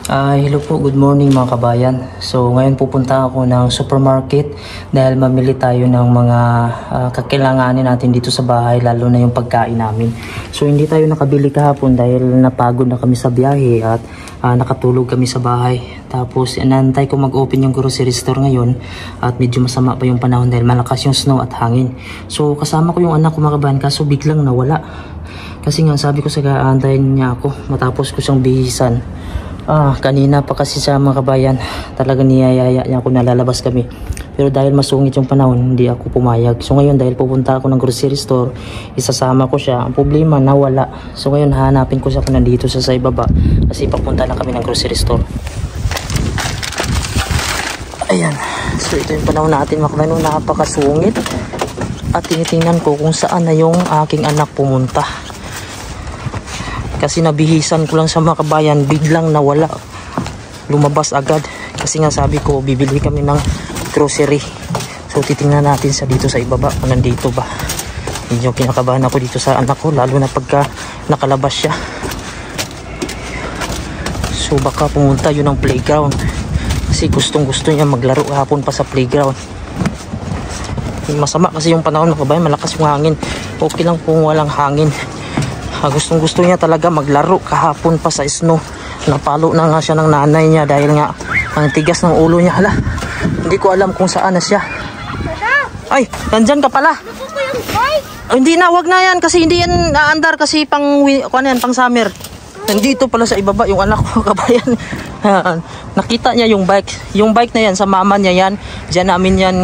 Hello po, good morning mga kabayan. So ngayon pupunta ako ng supermarket dahil mamili tayo ng mga kakailanganin natin dito sa bahay, lalo na yung pagkain namin. So hindi tayo nakabili kahapon dahil napagod na kami sa biyahe at nakatulog kami sa bahay. Tapos inantay ko mag-open yung grocery store ngayon at medyo masama pa yung panahon dahil malakas yung snow at hangin. So kasama ko yung anak ko mga kabayan, kaso biglang nawala. Kasi nga sabi ko sa aantayin niya ako matapos ko siyang bihisan. Kanina pa kasi sa mga kabayan, talaga niyayaya niya ako na lalabas kami. Pero dahil masungit yung panahon, hindi ako pumayag. So ngayon dahil pupunta ako ng grocery store, isasama ko siya. Ang problema, nawala. So ngayon hanapin ko siya kung nandito sa ibaba. Kasi papunta na kami ng grocery store. Ayan. So ito yung panahon natin mga kabayan, napakasungit. At tinitingnan ko kung saan na yung aking anak pumunta. Kasi nabihisan ko lang sa mga kabayan, biglang nawala. Lumabas agad. Kasi nga sabi ko, bibili kami ng grocery. So titingnan natin sa dito sa ibaba kung nandito ba. Medyo kinakabahan ako dito sa anak ko, lalo na pagka nakalabas siya. So baka pumunta yun ng playground. Kasi gustong gusto niya maglaro hapon pa sa playground. Masama kasi yung panahon mga kabayan, malakas yung hangin. Okay lang kung walang hangin. Gustong gusto niya talaga maglaro kahapon pa sa snow. Napalo na nga siya ng nanay niya dahil nga ang tigas ng ulo niya. Hala, hindi ko alam kung saan na siya. Ay, nandyan ka pala. Hindi na, wag na yan kasi hindi yan naandar kasi pang summer. Nandito pala sa ibaba yung anak ko kabayan. Nakita niya yung bike. Yung bike na yan sa mama niya yan. Diyan namin yan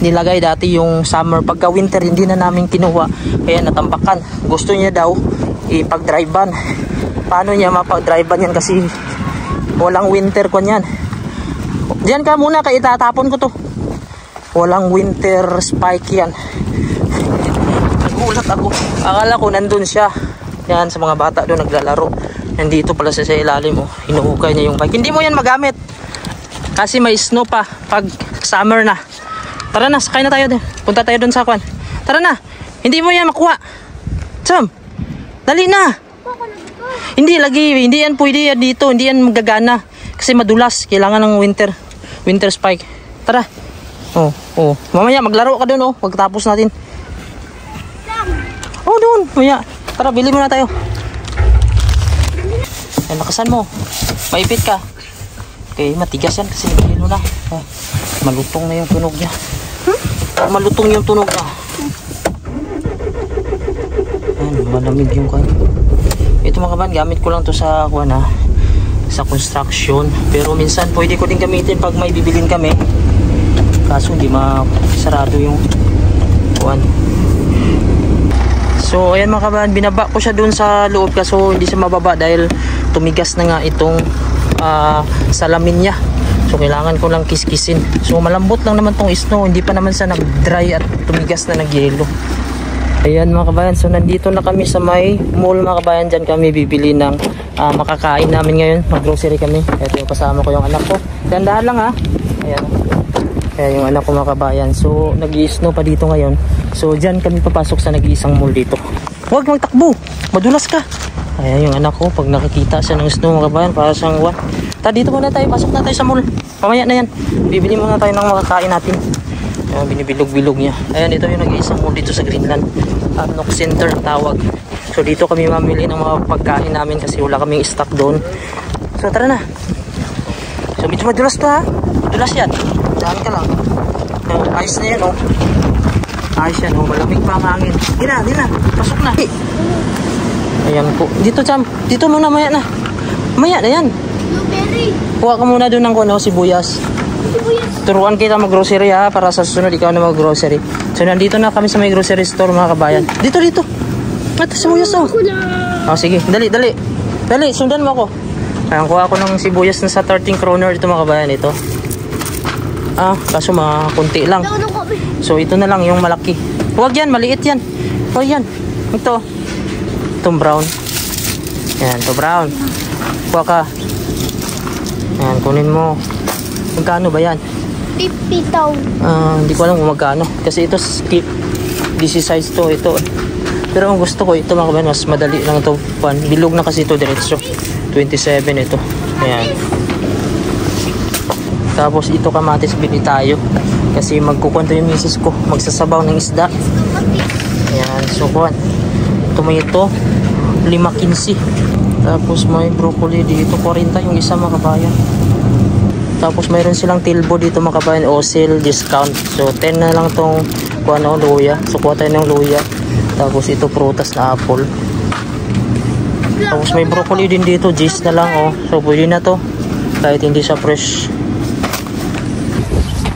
nilagay dati yung summer. Pagka winter hindi na namin kinuha. Kaya natambakan. Gusto niya daw ipag-drivean. Paano niya mapag-drivean yan kasi walang winter ko niyan. Diyan ka muna kaya itatapon ko to. Walang winter spike yan. Nagulat ako. Akala ko nandun siya. Yan sa mga bata doon naglalaro. Nandito pala sa ilalim mo. Hinuhukay niya yung bike. Hindi mo yan magamit. Kasi may snow pa pag summer na. Tara na, sakay na tayo din. Punta tayo doon sa kwan. Tara na. Hindi mo yan makuha. Sam, dali na. Hindi yan pwede yan dito. Hindi yan magagana. Kasi madulas. Kailangan ng winter spike. Tara. Mamaya maglaro ka doon pagtapos natin. Doon. Mamaya. Tara, bili muna tayo. Ay, lakasan mo. Maipit ka. Okay, matigas yan kasi nagpilo na. Malutong na yung tunog niya. Malutong yung tunog niya. Ayan, malamig yung kanya. Ito mga kaban, gamit ko lang to sa sa construction. Pero minsan pwede ko din gamitin pag may bibilin kami. Kaso hindi masarado yung So ayan mga kaban, binaba ko siya dun sa loob kaso hindi siya mababa dahil tumigas na nga itong salamin niya. So kailangan ko lang kiskisin. So malambot lang naman tong snow, hindi pa naman siya nag-dry at tumigas na nag-yelo. Ayan mga kabayan, so nandito na kami sa may mall mga kabayan. Dyan kami bibili ng makakain namin ngayon. Mag-grocery kami. Ito yung kasama ko yung anak ko. Dandahan lang ha. Ayan. Kaya yung anak ko mga kabayan. So nag-i-snow pa dito ngayon. So dyan kami papasok sa nag-iisang mall dito. Huwag magtakbo, madulas ka. Ayan yung anak ko, pag nakikita siya ng snow mga kabayan, para siyang dito muna tayo, pasok na tayo sa mall. Pamaya na yan, bibili muna tayo ng makakain natin. Ayan, binibilog-bilog niya. Ayan, ito yung nag-iisang mall dito sa Greenland. Amnok Center tawag. So dito kami mamili ng mga pagkain namin kasi wala kaming stock doon. So tara na. So medyo madulas to ha. Madulas yan. Dahan ka lang. Ayos na yan Ayos yan malamig pa ang hangin. Di na. Pasok na. Ayan po. Dito Cham. Dito muna maya na. Maya na yan. Blueberry. Kuha ka muna doon ng sibuyas. Turuan kita mag-grocery ha, para sa susunod ikaw na mag-grocery. So nandito na kami sa may grocery store mga kabayan. Dito. Ito sibuyas sige, dali. Dali, sundan mo ako. Ayan, kuha ako ng sibuyas na sa 13 kroner dito mga kabayan. Ito. Kaso kunti lang. So ito na lang yung malaki. Huwag yan, maliit yan. Huwag yan. Itong brown. Ayan, ito brown. Kuha ka. Ayan, kunin mo. Magkano ba yan? 50,000. Hindi ko alam kung magkano. Kasi ito skip. This size to. Ito. Pero ang gusto ko ito mga kabayan, mas madali lang ito. Bilog na kasi ito diretso. 27 ito. Ayan. Tapos ito kamatis bili tayo. Kasi magkukwento yung misis ko. Magsasabaw ng isda. Ayan. So kuwan. Tomato. 5.15. Tapos may broccoli dito. 40 yung isa mga kabayan. Tapos mayroon silang tilbo dito mga kabayan. O sale discount. So 10 na lang tong luya. So kuha tayo ng luya. Tapos ito prutas na apple. Tapos may broccoli din dito. Gis na lang oh. So pwede na to. Kahit hindi siya fresh.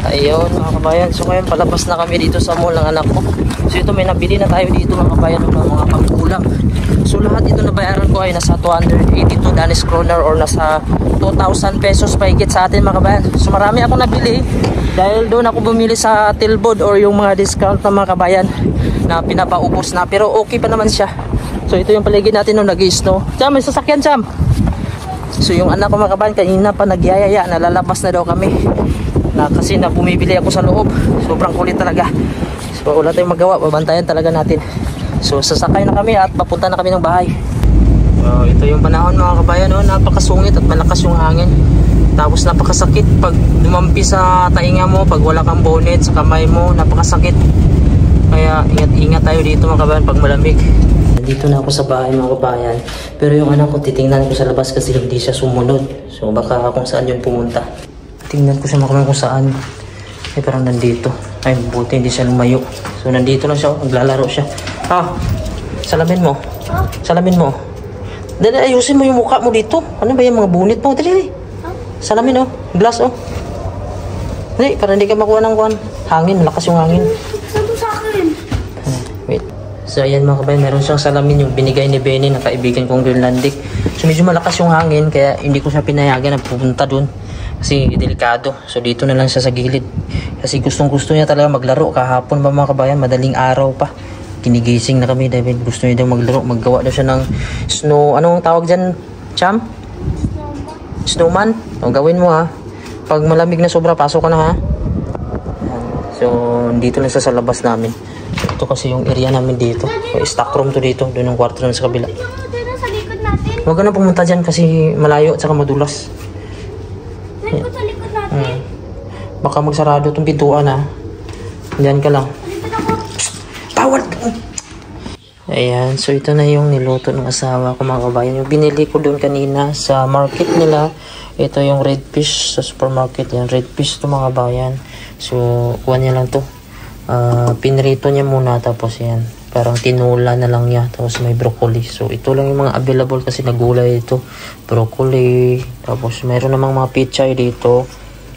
Ayun mga kabayan. So ngayon palabas na kami dito sa mall ng anak ko. So ito may nabili na tayo dito mga kabayan ng mga pangkulang. So lahat ito na bayaran ko ay nasa 282 Danish kroner or nasa 2,000 pesos paigit sa atin mga kabayan. So marami ako nabili dahil doon ako bumili sa Tilbod or yung mga discount na mga kabayan na pinapaubos na. Pero okay pa naman siya. So ito yung paligid natin nung nag-snow. Cham, may sasakyan Cham. So yung anak ko mga kabayan kanina pa nagyayaya. Nalalabas na daw kami. Kasi bumibili ako sa loob. Sobrang kulit talaga. So wala tayong magawa. Babantayan talaga natin. So sasakay na kami at papunta na kami ng bahay. So ito yung panahon mga kabayan. Oh, napakasungit at malakas yung hangin. Tapos napakasakit pag dumampi sa tainga mo. Pag wala kang bonnet sa kamay mo. Napakasakit. Kaya ingat tayo dito mga kabayan pag malamig. Dito na ako sa bahay mga kabayan. Pero yung anak ko titingnan ko sa labas kasi hindi siya sumunod. So baka kung saan yun pumunta. Tingnan ko siya mga kabayan kung saan. Eh parang nandito. Ay buti hindi siya lumayo. So nandito lang siya. Naglalaro siya. Salamin mo. Salamin mo. Dali ayusin mo yung mukha mo dito. Ano ba yung mga bunit mo? Dali. Salamin oh. Glass oh. Dali para hindi ka makuha ng hangin. Malakas yung hangin. Sabi sa akin. Wait. So ayan mga kabayan, meron siyang salamin yung binigay ni Benny na kaibigan kong Greenlandic. So medyo malakas yung hangin kaya hindi ko siya pinayagan na pupunta dun. Kasi delikado. So dito na lang siya sa gilid. Kasi gustong gusto niya talaga maglaro. Kahapon ba mga kabayan, madaling araw pa. Kinigising na kami dahil gusto niya daw maglaro. Maggawa daw siya ng snow. Anong tawag dyan, Cham? Snowman? O gawin mo ha. Pag malamig na sobra, pasok ka na ha. So dito na siya sa labas namin. Ito kasi yung area namin dito. Stock room to dito. Doon yung kwarto namin sa kabila. Sa likod natin. Huwag ka na pumunta dyan kasi malayo at saka madulas. Sa likod natin. Baka magsarado itong pintuan ha. Diyan ka lang. Bawal! Ayan. So ito na yung niluto ng asawa ko mga kabayan. Yung binili ko doon kanina sa market nila. Ito yung red fish sa supermarket. Yan. Red fish to mga kabayan. So kuha niya lang to. Pinrito niya muna tapos yan parang tinula na lang niya tapos may broccoli. So ito lang yung mga available kasi nagulay ito. Broccoli tapos mayroon namang mga pichay dito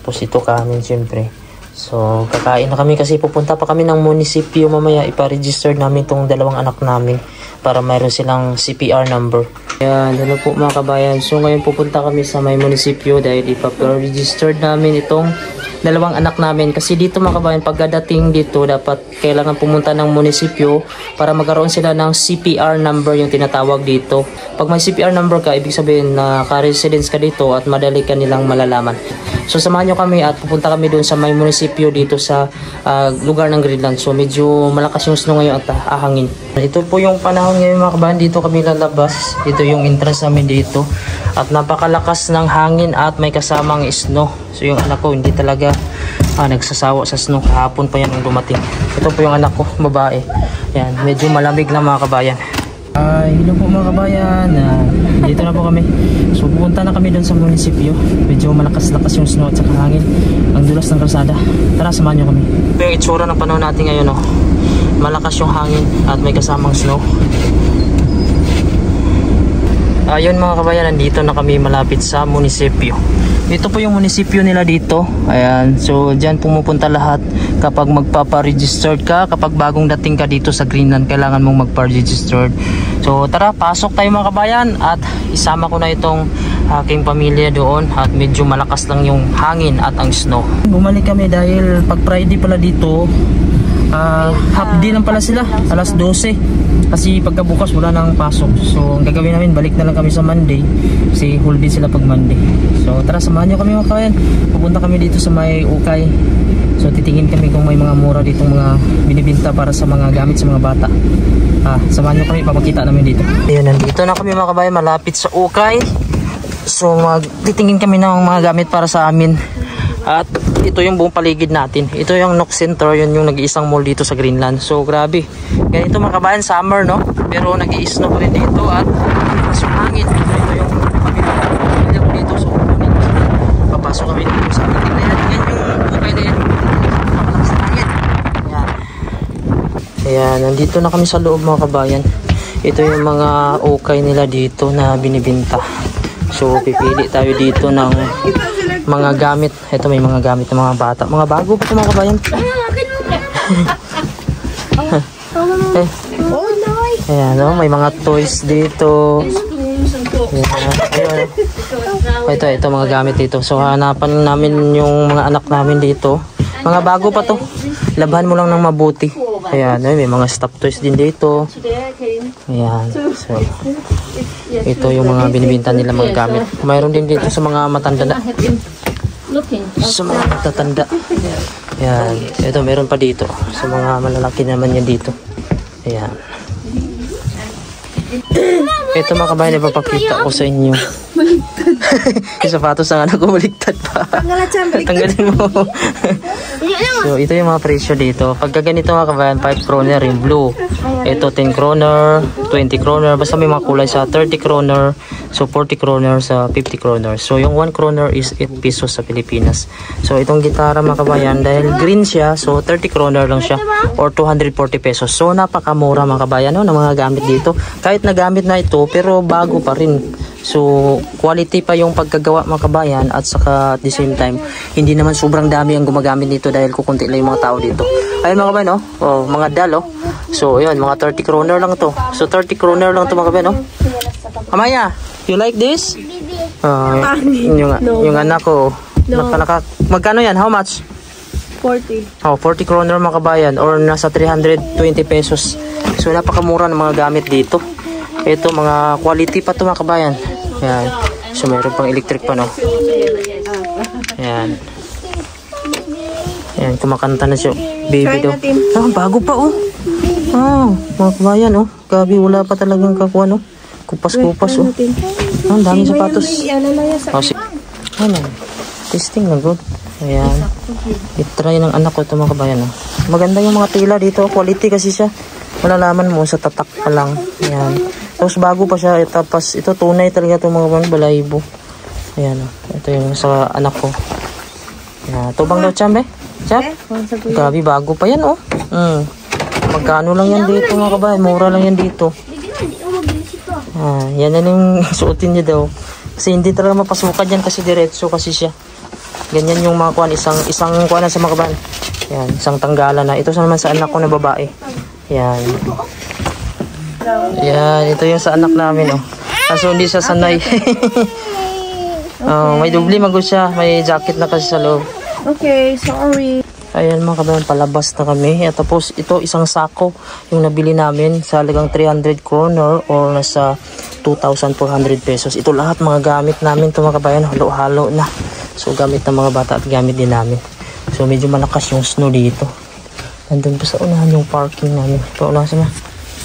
tapos ito kanin syempre. So kakain na kami kasi pupunta pa kami ng munisipyo mamaya. Ipa-register namin tong dalawang anak namin para mayroon silang CPR number. Ayan, ano po mga kabayan. So ngayon pupunta kami sa may munisipyo dahil ipa-register namin itong dalawang anak namin kasi dito mga kabayan pagdating dito dapat kailangan pumunta ng munisipyo para magkaroon sila ng CPR number yung tinatawag dito. Pag may CPR number ka ibig sabihin na ka-residence ka dito at madali ka nilang malalaman. So samahan nyo kami at pupunta kami doon sa may munisipyo dito sa lugar ng Greenland. So medyo malakas yung snow ngayon at ahangin. Ito po yung panahon ngayon mga kabayan, dito kami lalabas. Ito yung entrance namin dito at napakalakas ng hangin at may kasamang snow. So yung anak ko hindi talaga nagsasawa sa snow. Kahapon pa yan ang dumating. Ito po yung anak ko, babae. Yan, medyo malamig lang mga kabayan. Hello po mga kabayan. Dito na po kami. So pupunta na kami doon sa munisipyo. Medyo malakas-lakas yung snow at saka hangin. Ang dulas ng kalsada. Tara, samahan nyo kami. Ito yung itsura ng panahon natin ngayon. Oh. Malakas yung hangin at may kasamang snow. Ayun mga kabayan, nandito na kami malapit sa munisipyo. Ito po yung munisipyo nila dito. Ayan, so dyan pumupunta lahat kapag magpapa-registered ka. Kapag bagong dating ka dito sa Greenland, kailangan mong magpa-registered. So tara, pasok tayo mga kabayan at isama ko na itong aking pamilya doon at medyo malakas lang yung hangin at ang snow. Bumalik kami dahil pag Friday pala dito, half day lang pala sila, alas 12. Kasi pagkabukas wala nang pasok. So ang gagawin namin, balik na lang kami sa Monday. Kasi whole day sila pag Monday. So tara, samahan nyo kami mga kabayan. Pupunta kami dito sa may ukay. So titingin kami kung may mga mura dito mga binibinta para sa mga gamit sa mga bata. Samahan nyo kami, papakita namin dito. Ayun, nandito na kami mga kabayan, malapit sa ukay. So titingin kami ng mga gamit para sa amin. At ito yung buong paligid natin. Ito yung Nook Center, yun yung nag-iisang mall dito sa Greenland. So grabe. Ganito mga kabayan, summer no? Pero nag-i-snow pa rin dito at mas yung hangin. Ito yung pamilya ko dito. So papasok kami dito sa ating na yan. Yan yung ukay na yan. Napakalakas na hangin. Ayan. Ayan, nandito na kami sa loob mga kabayan. Ito yung mga ukay nila dito na binibinta. So pipili tayo dito ng mga gamit. Ito may mga gamit ng mga bata. Mga bago pa ito mga kabayan. Ayan, no? May mga toys dito. Ayan. Ito mga gamit dito. So hanapan namin yung mga anak namin dito. Mga bago pa to. Labahan mo lang ng mabuti. Ayan, may mga stop toys din dito. Ayan. So ito yung mga binibinta nila mga gamit. Mayroon din dito sa mga matanda. Sa mga matatanda. Ayan. Ito meron pa dito. Sa mga malalaki naman yan dito. Ayan. Ito mga kabayan, ipapakita ko sa inyo. Yung sapatos ng anak ko baligtad pa. Tanggalin mo. So ito yung mga presyo dito. Pagka ganito mga kabayan, 5 kroner yung blue. Ito 10 kroner, 20 kroner. Basta may mga kulay sa 30 kroner. So 40 kroner sa 50 kroner. So yung 1 kroner is 8 pesos sa Pilipinas. So itong gitara mga kabayan, dahil green siya, so 30 kroner lang siya or 240 pesos. So napakamura mga kabayan no, ng mga gamit dito. Kahit na gamit na ito pero bago pa rin. So quality pa yung pagkagawa mga kabayan at saka at the same time hindi naman sobrang dami ang gumagamit nito dahil kukunti lang yung mga tao dito. Ayun mga kabayan no, oh, mga dalo. So ayun, mga 30 kroner lang to. So 30 kroner lang to mga kabayan no. Amaya, you like this? Yung anak ko. Magkano yan? How much? 40. Oh, 40 kroner mga kabayan or nasa 320 pesos. So napakamura ng mga gamit dito. Ito mga quality pa to mga kabayan. Ayan. So mayroon pang electric pa no. Ayan. Ayan, kumakanta na siya. Baby daw. Ah, bago pa oh. Ah, mga kabayan oh. Gabi wala pa talagang kakuha no. Kupas-kupas oh. Ah, ang daming sapatos. Oh, ano? Testing na good. Ayan. I-try ng anak ko ito mga kabayan oh. Maganda yung mga tela dito. Quality kasi siya. Malalaman mo sa tatak pa lang. Ayan. Tapos bago pa siya, tapos ito tunay talaga itong mga balahibo. Ayan o. Ito yung sa anak ko. Ayan. Tubang daw chambe? Chap? Grabe, bago pa yan o. Magkano lang yan dito mga kabayan? Mura lang yan dito. Yan na yung suotin niya daw. Kasi hindi talaga mapasukan yan kasi diretso kasi siya. Ganyan yung mga kuwan. Isang kuwan na sa mga kabayan. Ayan, isang tanggalan na. Ito sa naman sa anak ko na babae. Ayan. Ayan, ito yung sa anak namin oh. Kaso hindi siya sanay. Oh, may dubli magod siya. May jacket na kasi sa loob. Okay, sorry. Ayan mga kabayan, palabas na kami. At tapos ito isang sako yung nabili namin sa halagang 300 kroner or nasa 2,400 pesos. Ito lahat mga gamit namin ito mga kabayan. Halo-halo na. So gamit ng mga bata at gamit din namin. So medyo malakas yung snow dito. Nandun pa sa unahan yung parking namin. Paunahan sa mga.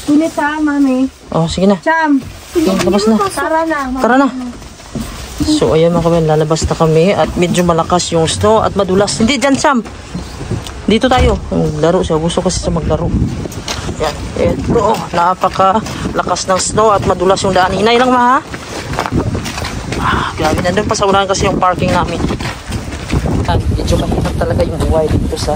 Ulit ha, mami. Oh, sige na. Cham. Labas na. Tara na. Tara na. So, ayan mga kabayan, lalabas na kami at medyo malakas yung snow at madulas. Hindi, dyan, Sam. Dito tayo. Laro siya. Gusto kasi sa maglaro. Yan. Ito, napaka-lakas ng snow at madulas yung daan. Hinay lang, ma, ha? Grabe. Nandun pa sa unahan kasi yung parking namin. At medyo mahirap talaga yung buhay dito sa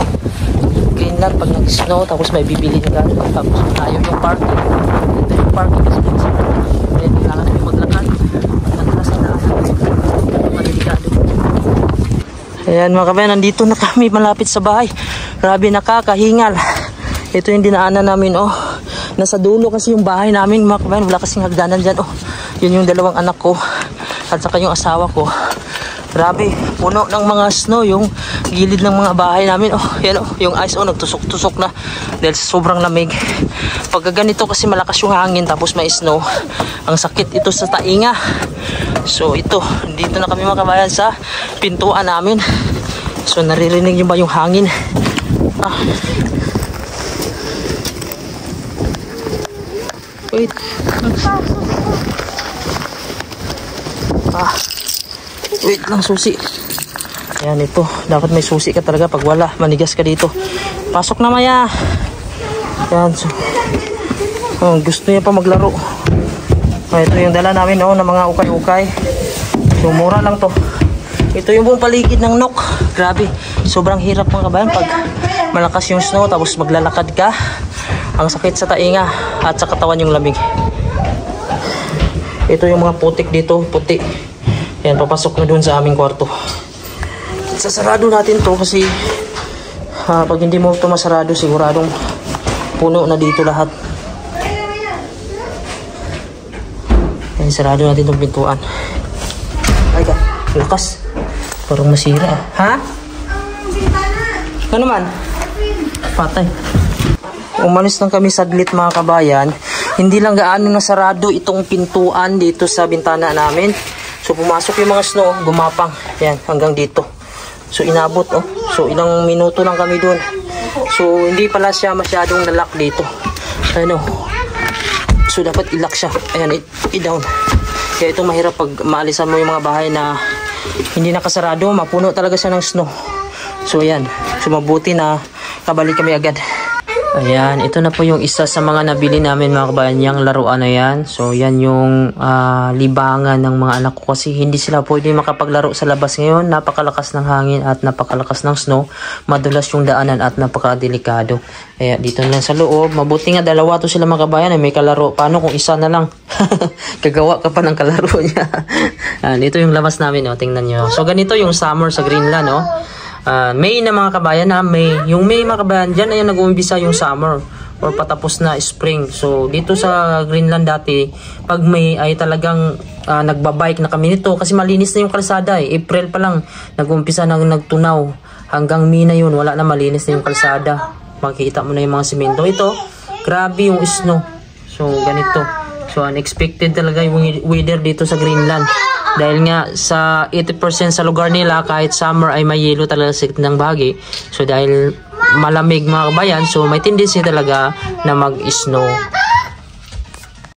Greenland pag nag-snow tapos may bibilin ka tapos ayaw yung parking. Ito yung parking kasi kaya kailangan namin maglakad maglakas na daanan maliligado. Ayan mga kabayan, nandito na kami malapit sa bahay. Grabe, nakakahingal. Ito yung dinaanan namin oh. Nasa dulo kasi yung bahay namin mga kabayan, wala kasing hagdanan dyan oh. Yun yung dalawang anak ko at saka yung asawa ko. Grabe, puno ng mga snow yung gilid ng mga bahay namin. Oh, yan oh, yung ice oh, nagtusok-tusok na dahil sobrang lamig. Pag ganito kasi malakas yung hangin tapos may snow, ang sakit ito sa tainga. So ito, dito na kami mga kabayan sa pintuan namin. So naririnig niyo ba yung hangin? Wait. Wait lang, susi. Ayan, ito. Dapat may susi ka talaga. Pag wala, manigas ka dito. Pasok na, Maya. Ayan. So, gusto niya pa maglaro. Ito yung dala namin, ng mga ukay-ukay. So, mura lang to. Ito yung buong paligid ng Nok. Grabe. Sobrang hirap mga kabayan pag malakas yung snow tapos maglalakad ka. Ang sakit sa tainga at sa katawan yung lamig. Ito yung mga putik dito. Puti. Ayan, papasok na dun sa aming kwarto. Sasarado natin to kasi pag hindi mo ito masarado siguradong puno na dito lahat. Ayan, sarado natin itong pintuan. Ay ka, lakas. Parang masira. Ha? Ano naman? Patay. Umalis lang kami saglit mga kabayan. Hindi lang gaano nasarado itong pintuan dito sa bintana namin. So pumasok yung mga snow, gumapang. Yan, hanggang dito. So inabot, So ilang minuto lang kami doon. So hindi pala siya masyadong nalock dito. Ano? So dapat i-lock siya. Ayan, i-down. Kaya ito mahirap pag maalisan mo yung mga bahay na hindi nakasarado, mapuno talaga siya ng snow. So ayan, so mabuti na kabalik kami agad. Ayan, ito na po yung isa sa mga nabili namin mga kabayan, yung laruan na yan. So yan yung libangan ng mga anak ko kasi hindi sila pwede makapaglaro sa labas ngayon. Napakalakas ng hangin at napakalakas ng snow. Madulas yung daanan at napakadelikado. Kaya dito na lang sa loob. Mabuti nga dalawa to sila mga kabayan ay may kalaro. Paano kung isa na lang? Kagawa ka pa ng kalaro niya. Ito yung labas namin, tingnan nyo. So ganito yung summer sa Greenland, May na mga kabayan yung May mga kabayan, dyan ay nag-uumpisa yung summer or patapos na spring. So dito sa Greenland dati pag May ay talagang nagbabike na kami nito kasi malinis na yung kalsada April pa lang nag-uumpisa na nagtunaw hanggang May na yun, wala na, malinis na yung kalsada. Makikita mo na yung mga simento. Ito, grabe yung snow. So ganito. So unexpected talaga yung weather dito sa Greenland. Dahil nga sa 80% sa lugar nila kahit summer ay may yelo talaga sa ng bahagi. So dahil malamig mga kabayan, so may tendency talaga na mag-snow.